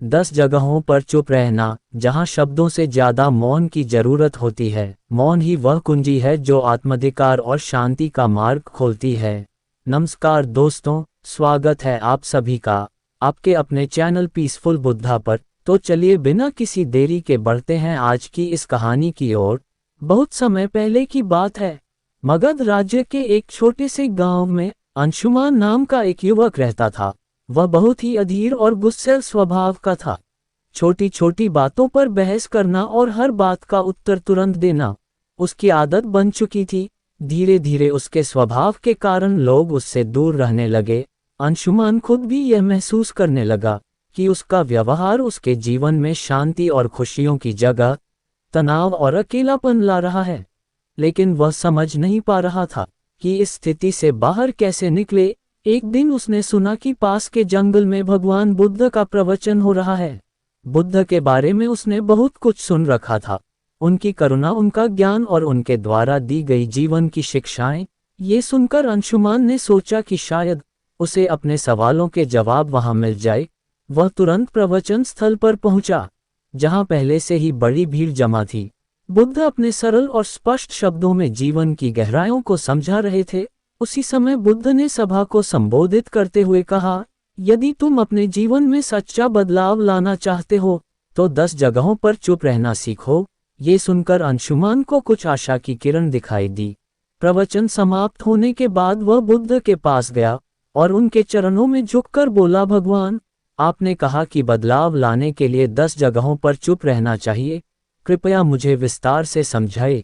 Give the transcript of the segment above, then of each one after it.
10 जगहों पर चुप रहना, जहां शब्दों से ज्यादा मौन की जरूरत होती है। मौन ही वह कुंजी है जो आत्माधिकार और शांति का मार्ग खोलती है। नमस्कार दोस्तों, स्वागत है आप सभी का आपके अपने चैनल पीसफुल बुद्धा पर। तो चलिए बिना किसी देरी के बढ़ते हैं आज की इस कहानी की ओर। बहुत समय पहले की बात है। मगध राज्य के एक छोटे से गांव में अंशुमान नाम का एक युवक रहता था। वह बहुत ही अधीर और गुस्सैल स्वभाव का था। छोटी छोटी बातों पर बहस करना और हर बात का उत्तर तुरंत देना उसकी आदत बन चुकी थी। धीरे धीरे उसके स्वभाव के कारण लोग उससे दूर रहने लगे। अंशुमान खुद भी यह महसूस करने लगा कि उसका व्यवहार उसके जीवन में शांति और खुशियों की जगह तनाव और अकेलापन ला रहा है। लेकिन वह समझ नहीं पा रहा था कि इस स्थिति से बाहर कैसे निकले। एक दिन उसने सुना कि पास के जंगल में भगवान बुद्ध का प्रवचन हो रहा है। बुद्ध के बारे में उसने बहुत कुछ सुन रखा था। उनकी करुणा, उनका ज्ञान और उनके द्वारा दी गई जीवन की शिक्षाएं। ये सुनकर अंशुमान ने सोचा कि शायद उसे अपने सवालों के जवाब वहां मिल जाए। वह तुरंत प्रवचन स्थल पर पहुंचा, जहां पहले से ही बड़ी भीड़ जमा थी। बुद्ध अपने सरल और स्पष्ट शब्दों में जीवन की गहराइयों को समझा रहे थे। उसी समय बुद्ध ने सभा को संबोधित करते हुए कहा, यदि तुम अपने जीवन में सच्चा बदलाव लाना चाहते हो तो 10 जगहों पर चुप रहना सीखो। ये सुनकर अंशुमान को कुछ आशा की किरण दिखाई दी। प्रवचन समाप्त होने के बाद वह बुद्ध के पास गया और उनके चरणों में झुककर बोला, भगवान, आपने कहा कि बदलाव लाने के लिए 10 जगहों पर चुप रहना चाहिए। कृपया मुझे विस्तार से समझाएं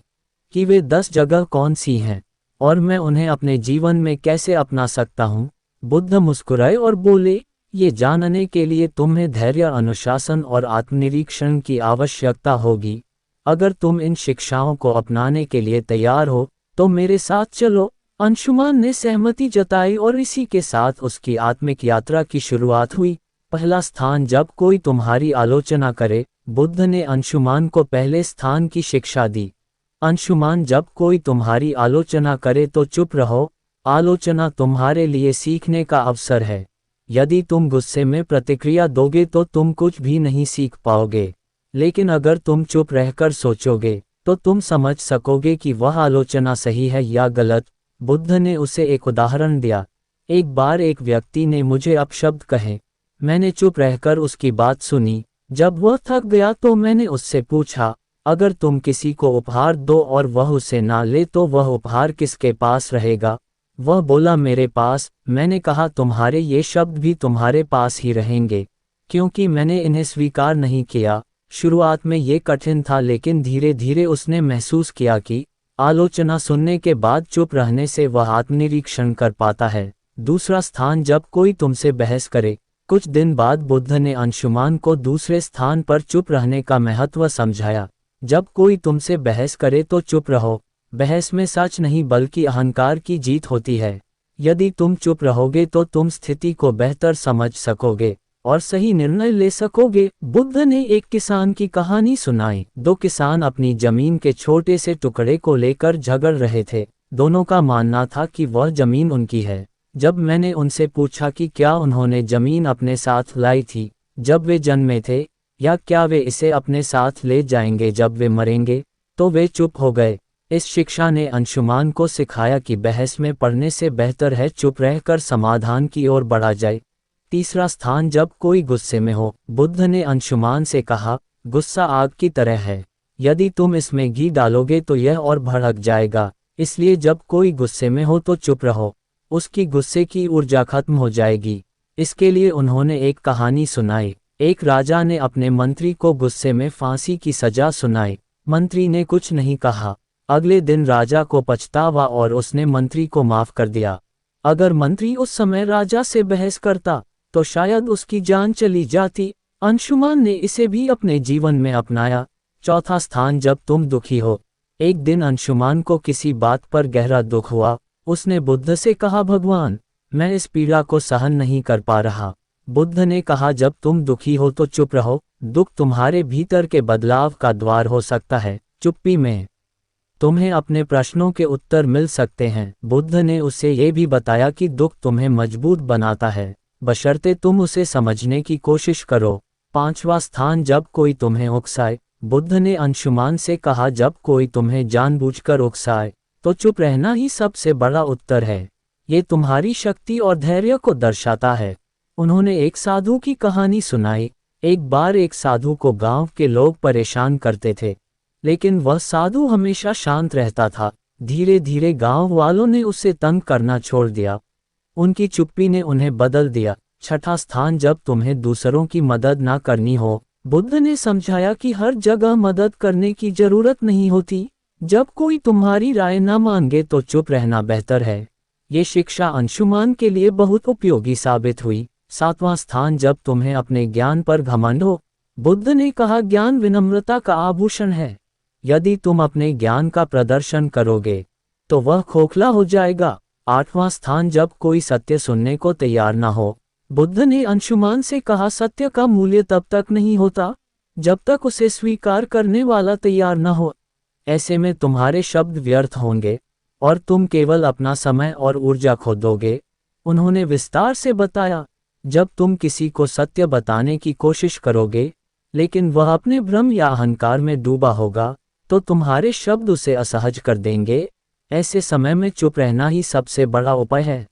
कि वे 10 जगह कौन सी हैं और मैं उन्हें अपने जीवन में कैसे अपना सकता हूँ। बुद्ध मुस्कुराए और बोले, ये जानने के लिए तुम्हें धैर्य, अनुशासन और आत्मनिरीक्षण की आवश्यकता होगी। अगर तुम इन शिक्षाओं को अपनाने के लिए तैयार हो तो मेरे साथ चलो। अंशुमान ने सहमति जताई और इसी के साथ उसकी आत्मिक यात्रा की शुरुआत हुई। पहला स्थान, जब कोई तुम्हारी आलोचना करे। बुद्ध ने अंशुमान को पहले स्थान की शिक्षा दी। अंशुमान, जब कोई तुम्हारी आलोचना करे तो चुप रहो। आलोचना तुम्हारे लिए सीखने का अवसर है। यदि तुम गुस्से में प्रतिक्रिया दोगे तो तुम कुछ भी नहीं सीख पाओगे। लेकिन अगर तुम चुप रहकर सोचोगे तो तुम समझ सकोगे कि वह आलोचना सही है या गलत। बुद्ध ने उसे एक उदाहरण दिया। एक बार एक व्यक्ति ने मुझे अपशब्द कहे। मैंने चुप रहकर उसकी बात सुनी। जब वह थक गया तो मैंने उससे पूछा, अगर तुम किसी को उपहार दो और वह उसे ना ले तो वह उपहार किसके पास रहेगा? वह बोला, मेरे पास। मैंने कहा, तुम्हारे ये शब्द भी तुम्हारे पास ही रहेंगे, क्योंकि मैंने इन्हें स्वीकार नहीं किया। शुरुआत में ये कठिन था, लेकिन धीरे धीरे उसने महसूस किया कि आलोचना सुनने के बाद चुप रहने से वह आत्मनिरीक्षण कर पाता है। दूसरा स्थान, जब कोई तुमसे बहस करे। कुछ दिन बाद बुद्ध ने अंशुमान को दूसरे स्थान पर चुप रहने का महत्व समझाया। जब कोई तुमसे बहस करे तो चुप रहो। बहस में सच नहीं बल्कि अहंकार की जीत होती है। यदि तुम चुप रहोगे तो तुम स्थिति को बेहतर समझ सकोगे और सही निर्णय ले सकोगे। बुद्ध ने एक किसान की कहानी सुनाई। 2 किसान अपनी जमीन के छोटे से टुकड़े को लेकर झगड़ रहे थे। दोनों का मानना था कि वह जमीन उनकी है। जब मैंने उनसे पूछा कि क्या उन्होंने जमीन अपने साथ लाई थी जब वे जन्मे थे, या क्या वे इसे अपने साथ ले जाएंगे जब वे मरेंगे, तो वे चुप हो गए। इस शिक्षा ने अंशुमान को सिखाया कि बहस में पड़ने से बेहतर है चुप रहकर समाधान की ओर बढ़ा जाए। तीसरा स्थान, जब कोई गुस्से में हो। बुद्ध ने अंशुमान से कहा, गुस्सा आग की तरह है। यदि तुम इसमें घी डालोगे तो यह और भड़क जाएगा। इसलिए जब कोई गुस्से में हो तो चुप रहो, उसकी गुस्से की ऊर्जा खत्म हो जाएगी। इसके लिए उन्होंने एक कहानी सुनाई। एक राजा ने अपने मंत्री को गुस्से में फांसी की सजा सुनाई। मंत्री ने कुछ नहीं कहा। अगले दिन राजा को पछतावा और उसने मंत्री को माफ कर दिया। अगर मंत्री उस समय राजा से बहस करता तो शायद उसकी जान चली जाती। अंशुमान ने इसे भी अपने जीवन में अपनाया। चौथा स्थान, जब तुम दुखी हो। एक दिन अंशुमान को किसी बात पर गहरा दुख हुआ। उसने बुद्ध से कहा, भगवान, मैं इस पीड़ा को सहन नहीं कर पा रहा। बुद्ध ने कहा, जब तुम दुखी हो तो चुप रहो। दुख तुम्हारे भीतर के बदलाव का द्वार हो सकता है। चुप्पी में तुम्हें अपने प्रश्नों के उत्तर मिल सकते हैं। बुद्ध ने उसे ये भी बताया कि दुख तुम्हें मजबूत बनाता है, बशर्ते तुम उसे समझने की कोशिश करो। 5वां स्थान, जब कोई तुम्हें उकसाए। बुद्ध ने अंशुमान से कहा, जब कोई तुम्हें जानबूझकर उकसाए तो चुप रहना ही सबसे बड़ा उत्तर है। ये तुम्हारी शक्ति और धैर्य को दर्शाता है। उन्होंने एक साधु की कहानी सुनाई। एक बार एक साधु को गांव के लोग परेशान करते थे, लेकिन वह साधु हमेशा शांत रहता था। धीरे धीरे गांव वालों ने उसे तंग करना छोड़ दिया। उनकी चुप्पी ने उन्हें बदल दिया। 6वां स्थान, जब तुम्हें दूसरों की मदद ना करनी हो। बुद्ध ने समझाया कि हर जगह मदद करने की जरूरत नहीं होती। जब कोई तुम्हारी राय ना मांगे तो चुप रहना बेहतर है। ये शिक्षा अंशुमान के लिए बहुत उपयोगी साबित हुई। 7वां स्थान, जब तुम्हें अपने ज्ञान पर घमंड हो। बुद्ध ने कहा, ज्ञान विनम्रता का आभूषण है। यदि तुम अपने ज्ञान का प्रदर्शन करोगे तो वह खोखला हो जाएगा। 8वां स्थान, जब कोई सत्य सुनने को तैयार ना हो। बुद्ध ने अंशुमान से कहा, सत्य का मूल्य तब तक नहीं होता जब तक उसे स्वीकार करने वाला तैयार न हो। ऐसे में तुम्हारे शब्द व्यर्थ होंगे और तुम केवल अपना समय और ऊर्जा खो दोगे। उन्होंने विस्तार से बताया, जब तुम किसी को सत्य बताने की कोशिश करोगे लेकिन वह अपने भ्रम या अहंकार में डूबा होगा तो तुम्हारे शब्द उसे असहज कर देंगे। ऐसे समय में चुप रहना ही सबसे बड़ा उपाय है।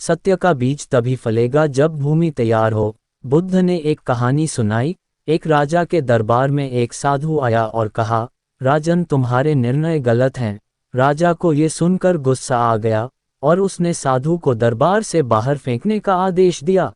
सत्य का बीज तभी फलेगा जब भूमि तैयार हो। बुद्ध ने एक कहानी सुनाई। एक राजा के दरबार में एक साधु आया और कहा, राजन, तुम्हारे निर्णय गलत हैं। राजा को ये सुनकर गुस्सा आ गया और उसने साधु को दरबार से बाहर फेंकने का आदेश दिया।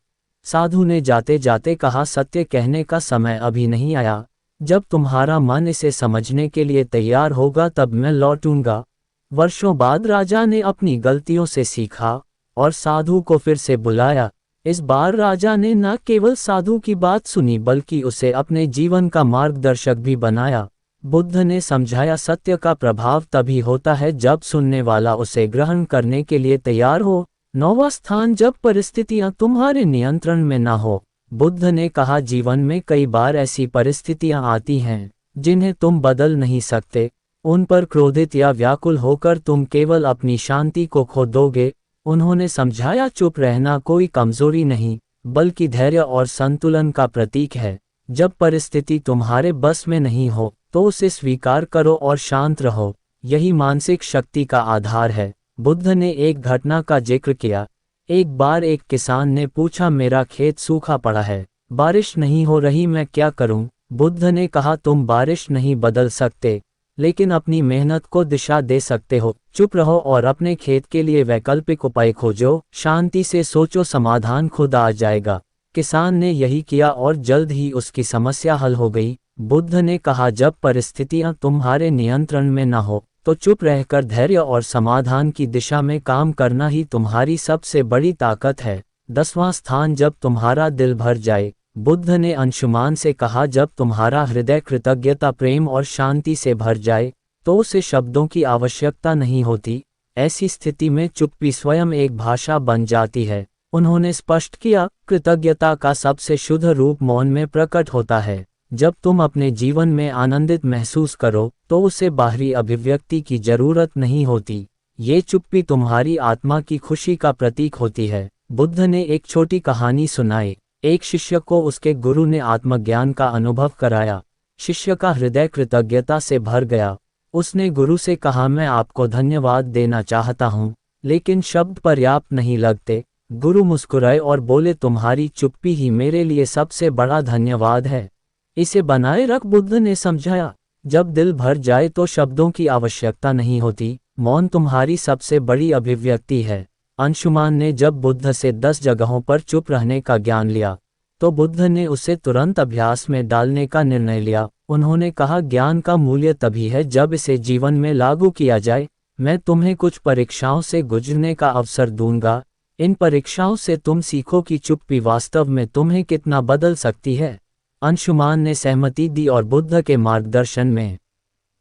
साधु ने जाते जाते कहा, सत्य कहने का समय अभी नहीं आया। जब तुम्हारा मन इसे समझने के लिए तैयार होगा तब मैं लौटूंगा। वर्षों बाद राजा ने अपनी गलतियों से सीखा और साधु को फिर से बुलाया। इस बार राजा ने न केवल साधु की बात सुनी बल्कि उसे अपने जीवन का मार्गदर्शक भी बनाया। बुद्ध ने समझाया, सत्य का प्रभाव तभी होता है जब सुनने वाला उसे ग्रहण करने के लिए तैयार हो। 9वां स्थान, जब परिस्थितियां तुम्हारे नियंत्रण में न हो। बुद्ध ने कहा, जीवन में कई बार ऐसी परिस्थितियां आती हैं जिन्हें तुम बदल नहीं सकते। उन पर क्रोधित या व्याकुल होकर तुम केवल अपनी शांति को खो दोगे। उन्होंने समझाया, चुप रहना कोई कमजोरी नहीं बल्कि धैर्य और संतुलन का प्रतीक है। जब परिस्थिति तुम्हारे बस में नहीं हो तो उसे स्वीकार करो और शांत रहो। यही मानसिक शक्ति का आधार है। बुद्ध ने एक घटना का जिक्र किया। एक बार एक किसान ने पूछा, मेरा खेत सूखा पड़ा है, बारिश नहीं हो रही, मैं क्या करूं? बुद्ध ने कहा, तुम बारिश नहीं बदल सकते लेकिन अपनी मेहनत को दिशा दे सकते हो। चुप रहो और अपने खेत के लिए वैकल्पिक उपाय खोजो। शांति से सोचो, समाधान खुद आ जाएगा। किसान ने यही किया और जल्द ही उसकी समस्या हल हो गई। बुद्ध ने कहा, जब परिस्थितियां तुम्हारे नियंत्रण में न हो तो चुप रहकर धैर्य और समाधान की दिशा में काम करना ही तुम्हारी सबसे बड़ी ताकत है। 10वां स्थान, जब तुम्हारा दिल भर जाए। बुद्ध ने अंशुमान से कहा, जब तुम्हारा हृदय कृतज्ञता, प्रेम और शांति से भर जाए तो उसे शब्दों की आवश्यकता नहीं होती। ऐसी स्थिति में चुप्पी स्वयं एक भाषा बन जाती है। उन्होंने स्पष्ट किया, कृतज्ञता का सबसे शुद्ध रूप मौन में प्रकट होता है। जब तुम अपने जीवन में आनंदित महसूस करो तो उसे बाहरी अभिव्यक्ति की जरूरत नहीं होती। ये चुप्पी तुम्हारी आत्मा की खुशी का प्रतीक होती है। बुद्ध ने एक छोटी कहानी सुनाई। एक शिष्य को उसके गुरु ने आत्मज्ञान का अनुभव कराया। शिष्य का हृदय कृतज्ञता से भर गया। उसने गुरु से कहा, मैं आपको धन्यवाद देना चाहता हूँ लेकिन शब्द पर्याप्त नहीं लगते। गुरु मुस्कुराए और बोले, तुम्हारी चुप्पी ही मेरे लिए सबसे बड़ा धन्यवाद है, इसे बनाए रख। बुद्ध ने समझाया, जब दिल भर जाए तो शब्दों की आवश्यकता नहीं होती। मौन तुम्हारी सबसे बड़ी अभिव्यक्ति है। अंशुमान ने जब बुद्ध से 10 जगहों पर चुप रहने का ज्ञान लिया तो बुद्ध ने उसे तुरंत अभ्यास में डालने का निर्णय लिया। उन्होंने कहा, ज्ञान का मूल्य तभी है जब इसे जीवन में लागू किया जाए। मैं तुम्हें कुछ परीक्षाओं से गुजरने का अवसर दूंगा। इन परीक्षाओं से तुम सीखो कि चुप्पी वास्तव में तुम्हें कितना बदल सकती है। अंशुमान ने सहमति दी और बुद्ध के मार्गदर्शन में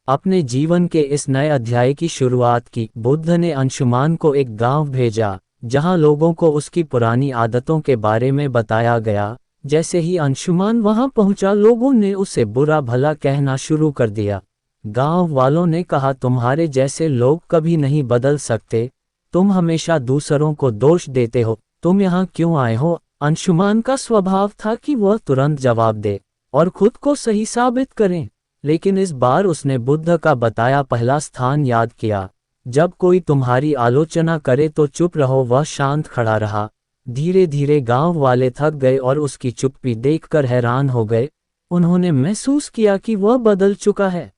अपने जीवन के इस नए अध्याय की शुरुआत की। बुद्ध ने अंशुमान को एक गांव भेजा जहां लोगों को उसकी पुरानी आदतों के बारे में बताया गया। जैसे ही अंशुमान वहां पहुंचा, लोगों ने उसे बुरा भला कहना शुरू कर दिया। गांव वालों ने कहा, तुम्हारे जैसे लोग कभी नहीं बदल सकते, तुम हमेशा दूसरों को दोष देते हो, तुम यहाँ क्यों आए हो? अंशुमान का स्वभाव था कि वह तुरंत जवाब दे, और खुद को सही साबित करें। लेकिन इस बार उसने बुद्ध का बताया पहला स्थान याद किया। जब कोई तुम्हारी आलोचना करे तो चुप रहो। वह शांत खड़ा रहा। धीरे धीरे गांव वाले थक गए और उसकी चुप्पी देखकर हैरान हो गए। उन्होंने महसूस किया कि वह बदल चुका है।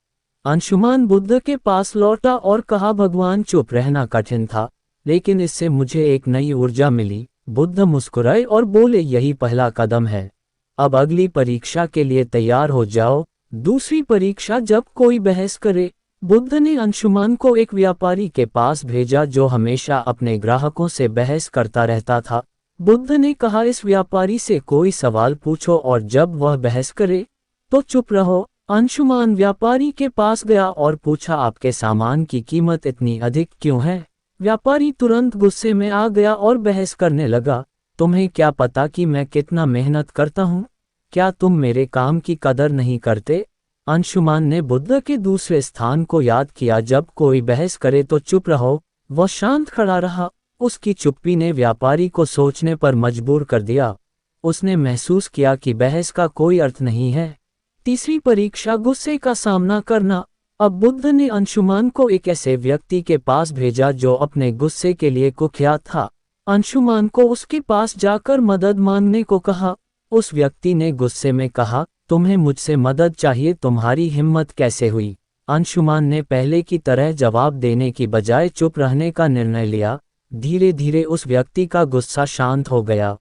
अंशुमान बुद्ध के पास लौटा और कहा, भगवान, चुप रहना कठिन था, लेकिन इससे मुझे एक नई ऊर्जा मिली। बुद्ध मुस्कुराए और बोले, यही पहला कदम है। अब अगली परीक्षा के लिए तैयार हो जाओ। दूसरी परीक्षा, जब कोई बहस करे। बुद्ध ने अंशुमान को एक व्यापारी के पास भेजा जो हमेशा अपने ग्राहकों से बहस करता रहता था। बुद्ध ने कहा, इस व्यापारी से कोई सवाल पूछो और जब वह बहस करे तो चुप रहो। अंशुमान व्यापारी के पास गया और पूछा, आपके सामान की कीमत इतनी अधिक क्यों है? व्यापारी तुरंत गुस्से में आ गया और बहस करने लगा, तुम्हें क्या पता कि मैं कितना मेहनत करता हूँ? क्या तुम मेरे काम की कदर नहीं करते? अंशुमान ने बुद्ध के दूसरे स्थान को याद किया, जब कोई बहस करे तो चुप रहो। वह शांत खड़ा रहा। उसकी चुप्पी ने व्यापारी को सोचने पर मजबूर कर दिया। उसने महसूस किया कि बहस का कोई अर्थ नहीं है। तीसरी परीक्षा, गुस्से का सामना करना। अब बुद्ध ने अंशुमान को एक ऐसे व्यक्ति के पास भेजा जो अपने गुस्से के लिए कुख्यात था। अंशुमान को उसके पास जाकर मदद मांगने को कहा। उस व्यक्ति ने गुस्से में कहा, तुम्हें मुझसे मदद चाहिए, तुम्हारी हिम्मत कैसे हुई? अंशुमान ने पहले की तरह जवाब देने की बजाय चुप रहने का निर्णय लिया। धीरे धीरे उस व्यक्ति का गुस्सा शांत हो गया।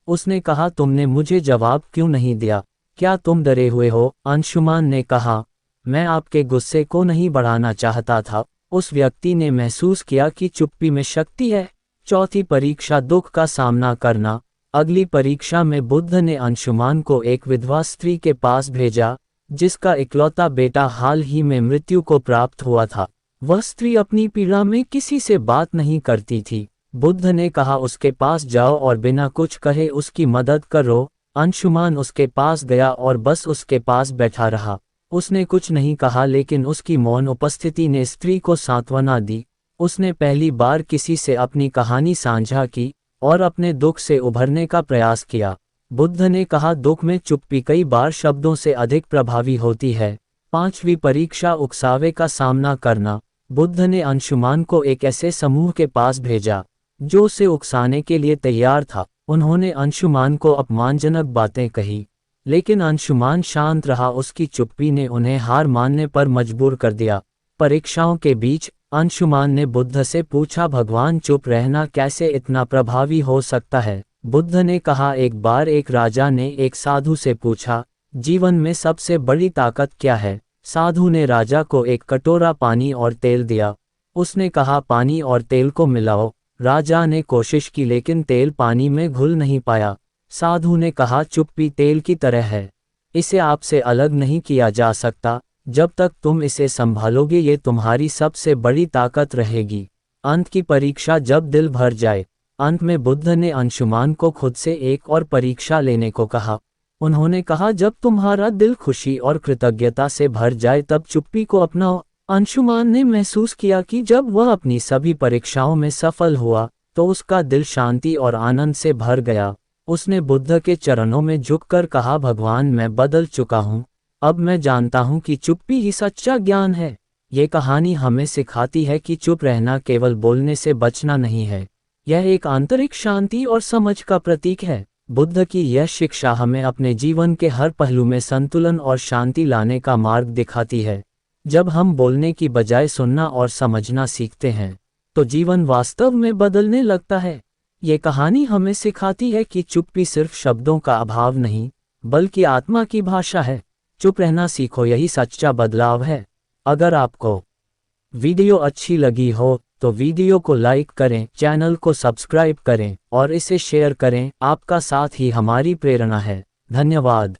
उसने कहा, तुमने मुझे जवाब क्यों नहीं दिया? क्या तुम डरे हुए हो? अंशुमान ने कहा, मैं आपके गुस्से को नहीं बढ़ाना चाहता था। उस व्यक्ति ने महसूस किया कि चुप्पी में शक्ति है। चौथी परीक्षा, दुख का सामना करना। अगली परीक्षा में बुद्ध ने अंशुमान को एक विधवा स्त्री के पास भेजा जिसका इकलौता बेटा हाल ही में मृत्यु को प्राप्त हुआ था। वह स्त्री अपनी पीड़ा में किसी से बात नहीं करती थी। बुद्ध ने कहा, उसके पास जाओ और बिना कुछ कहे उसकी मदद करो। अंशुमान उसके पास गया और बस उसके पास बैठा रहा। उसने कुछ नहीं कहा, लेकिन उसकी मौन उपस्थिति ने स्त्री को सांत्वना दी। उसने पहली बार किसी से अपनी कहानी साझा की और अपने दुख से उभरने का प्रयास किया। बुद्ध ने कहा, दुख में चुप्पी कई बार शब्दों से अधिक प्रभावी होती है। पांचवी परीक्षा, उकसावे का सामना करना। बुद्ध ने अंशुमान को एक ऐसे समूह के पास भेजा जो उसे उकसाने के लिए तैयार था। उन्होंने अंशुमान को अपमानजनक बातें कही, लेकिन अंशुमान शांत रहा। उसकी चुप्पी ने उन्हें हार मानने पर मजबूर कर दिया। परीक्षाओं के बीच अंशुमान ने बुद्ध से पूछा, भगवान, चुप रहना कैसे इतना प्रभावी हो सकता है? बुद्ध ने कहा, एक बार एक राजा ने एक साधु से पूछा, जीवन में सबसे बड़ी ताकत क्या है? साधु ने राजा को एक कटोरा पानी और तेल दिया। उसने कहा, पानी और तेल को मिलाओ। राजा ने कोशिश की लेकिन तेल पानी में घुल नहीं पाया। साधु ने कहा, चुप्पी तेल की तरह है, इसे आपसे अलग नहीं किया जा सकता। जब तक तुम इसे संभालोगे ये तुम्हारी सबसे बड़ी ताकत रहेगी। अंत की परीक्षा, जब दिल भर जाए। अंत में बुद्ध ने अंशुमान को खुद से एक और परीक्षा लेने को कहा। उन्होंने कहा, जब तुम्हारा दिल खुशी और कृतज्ञता से भर जाए तब चुप्पी को अपनाओ। अंशुमान ने महसूस किया कि जब वह अपनी सभी परीक्षाओं में सफल हुआ तो उसका दिल शांति और आनंद से भर गया। उसने बुद्ध के चरणों में झुककर कहा, भगवान, मैं बदल चुका हूँ। अब मैं जानता हूँ कि चुप्पी ही सच्चा ज्ञान है। ये कहानी हमें सिखाती है कि चुप रहना केवल बोलने से बचना नहीं है, यह एक आंतरिक शांति और समझ का प्रतीक है। बुद्ध की यह शिक्षा हमें अपने जीवन के हर पहलू में संतुलन और शांति लाने का मार्ग दिखाती है। जब हम बोलने की बजाय सुनना और समझना सीखते हैं तो जीवन वास्तव में बदलने लगता है। ये कहानी हमें सिखाती है कि चुप्पी सिर्फ शब्दों का अभाव नहीं, बल्कि आत्मा की भाषा है। चुप रहना सीखो, यही सच्चा बदलाव है। अगर आपको वीडियो अच्छी लगी हो तो वीडियो को लाइक करें, चैनल को सब्सक्राइब करें और इसे शेयर करें। आपका साथ ही हमारी प्रेरणा है। धन्यवाद।